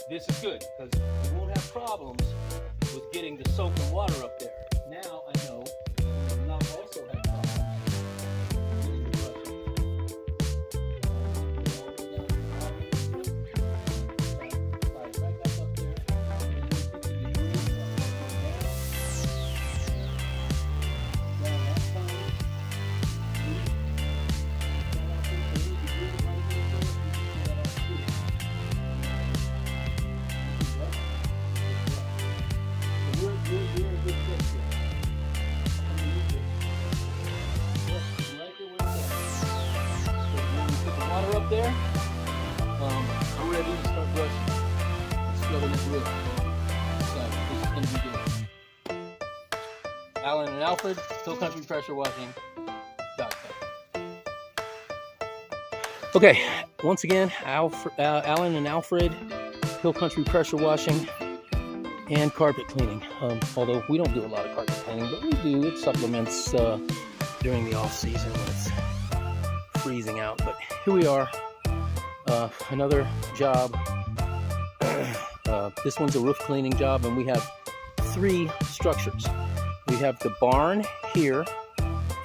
this is good because we won't have problems with getting the soap and water up there. Now I know we will not also have problems getting the brush up there, I'm ready to start brushing. Scrubbing this roof. So this is going to be good. Alan and Alfred, Hill Country Pressure Washing.com. Okay, once again, Alan and Alfred, Hill Country Pressure Washing and carpet cleaning. Although we don't do a lot of carpet cleaning, but we do. It supplements during the off season when it's freezing out. But here we are, another job. This one's a roof cleaning job, and we have 3 structures. We have the barn here,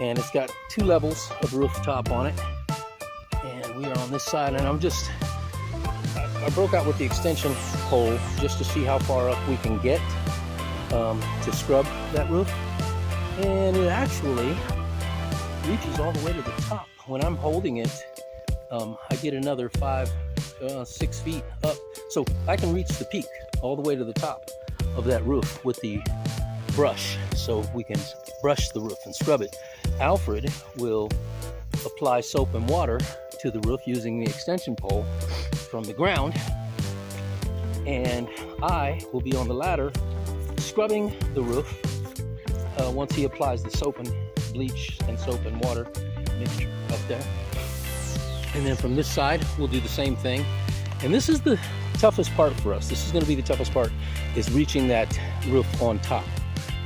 and it's got 2 levels of rooftop on it, and we are on this side. And I broke out with the extension pole just to see how far up we can get to scrub that roof, and it actually reaches all the way to the top. When I'm holding it, I get another 5-6 feet up, so I can reach the peak all the way to the top of that roof with the brush, so we can brush the roof and scrub it. Alfred will apply soap and water to the roof using the extension pole from the ground, and I will be on the ladder scrubbing the roof once he applies the soap and bleach and soap and water mixture up there. And then from this side we'll do the same thing. And this is the toughest part for us. This is going to be the toughest part, is reaching that roof on top.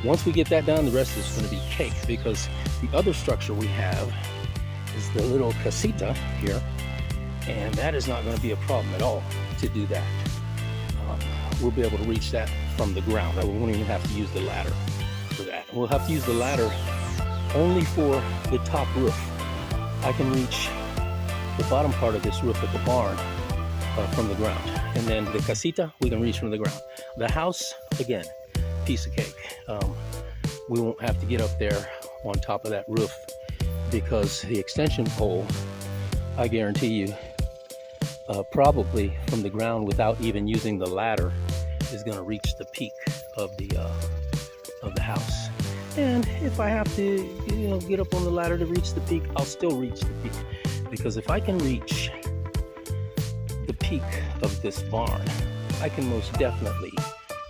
Once we get that done, the rest is going to be cake, because the other structure we have is the little casita here, and that is not going to be a problem at all to do that. We'll be able to reach that from the ground. We won't even have to use the ladder for that. We'll have to use the ladder only for the top roof. I can reach the bottom part of this roof at the barn from the ground, and then the casita we can reach from the ground. The house, again, piece of cake. We won't have to get up there on top of that roof, because the extension pole, I guarantee you, probably from the ground without even using the ladder, is going to reach the peak of the house. And if I have to, get up on the ladder to reach the peak, I'll still reach the peak, because if I can reach the peak of this barn, I can most definitely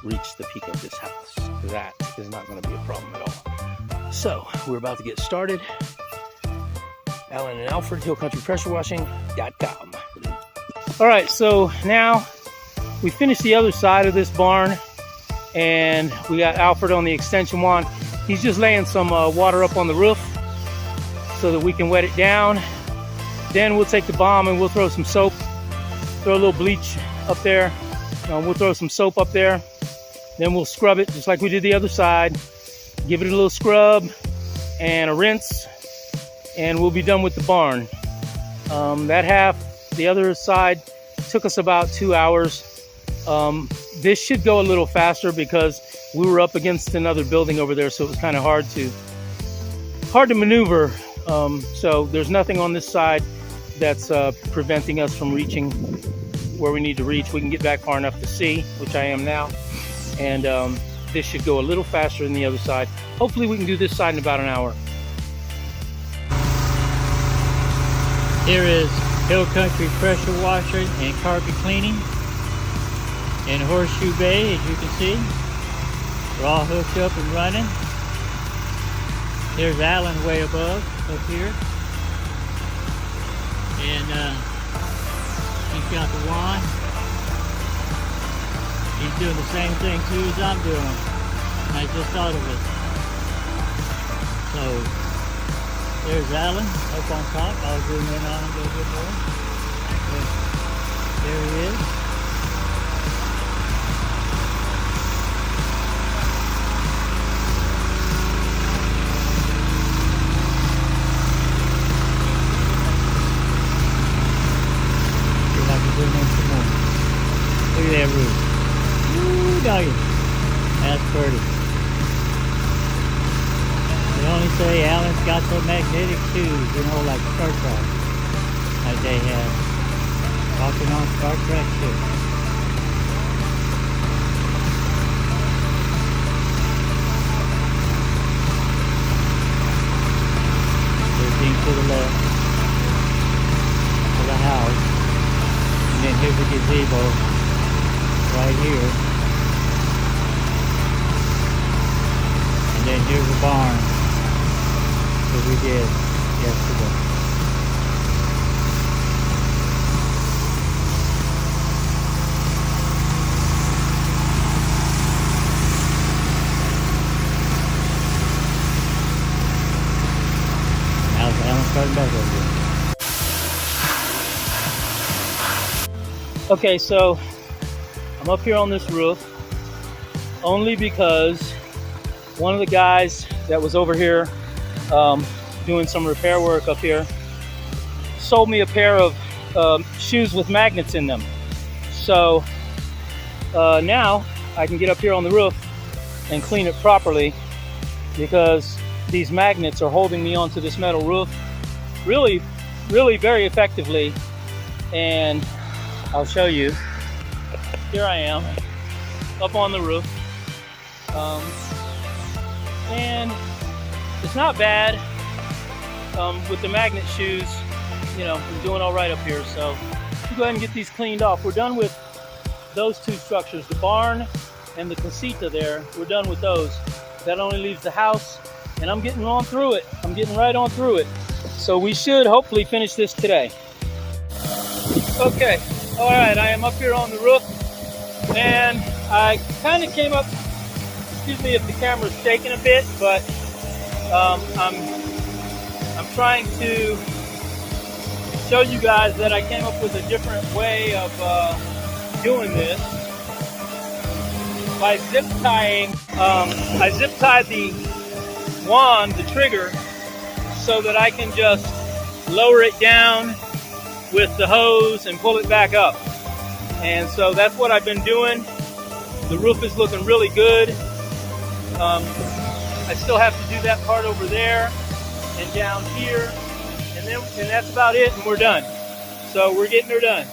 reach the peak of this house. That is not going to be a problem at all. So we're about to get started. Alan and Alfred, Hill Country Pressure Washing.com. All right, so now we finished the other side of this barn, and we got Alfred on the extension wand. He's just laying some water up on the roof so that we can wet it down. Then we'll take the bomb and we'll throw some soap, throw a little bleach up there. We'll throw some soap up there. Then we'll scrub it just like we did the other side. Give it a little scrub and a rinse, and we'll be done with the barn. That half, the other side, took us about 2 hours. This should go a little faster because we were up against another building over there, so it was kind of hard to maneuver. So there's nothing on this side that's preventing us from reaching where we need to reach. We can get back far enough to see, which I am now. And this should go a little faster than the other side. Hopefully we can do this side in about an hour. Here is Hill Country Pressure Washing and Carpet Cleaning in Horseshoe Bay, as you can see. We're all hooked up and running. There's Alan way above, up here. And he's got the wand. He's doing the same thing too as I'm doing. I just thought of it. So there's Alan up on top. I'll zoom in on him a little bit more. There he is. that roof. Woo, doggy. That's pretty. They only say Alan's got some magnetic shoes, you know, like Star Trek, like they have. Walking on Star Trek ships. Looking to the left of the house, and then here's a gazebo right here, and then here's a barn that we did yesterday. Starting back over. Okay, so I'm up here on this roof only because one of the guys that was over here doing some repair work up here sold me a pair of shoes with magnets in them. So now I can get up here on the roof and clean it properly, because these magnets are holding me onto this metal roof really very effectively. And I'll show you. Here I am up on the roof, and it's not bad with the magnet shoes. You know, I'm doing all right up here. So we'll go ahead and get these cleaned off. We're done with those two structures, the barn and the casita there. We're done with those. That only leaves the house, and I'm getting on through it. I'm getting right on through it. So we should hopefully finish this today. Okay, all right, I am up here on the roof, and I kind of came up, excuse me if the camera's shaking a bit, but I'm trying to show you guys that I came up with a different way of doing this by zip tying. I zip tied the wand, the trigger, so that I can just lower it down with the hose and pull it back up. And so that's what I've been doing. The roof is looking really good. I still have to do that part over there and down here, and that's about it, and we're done. So we're getting her done.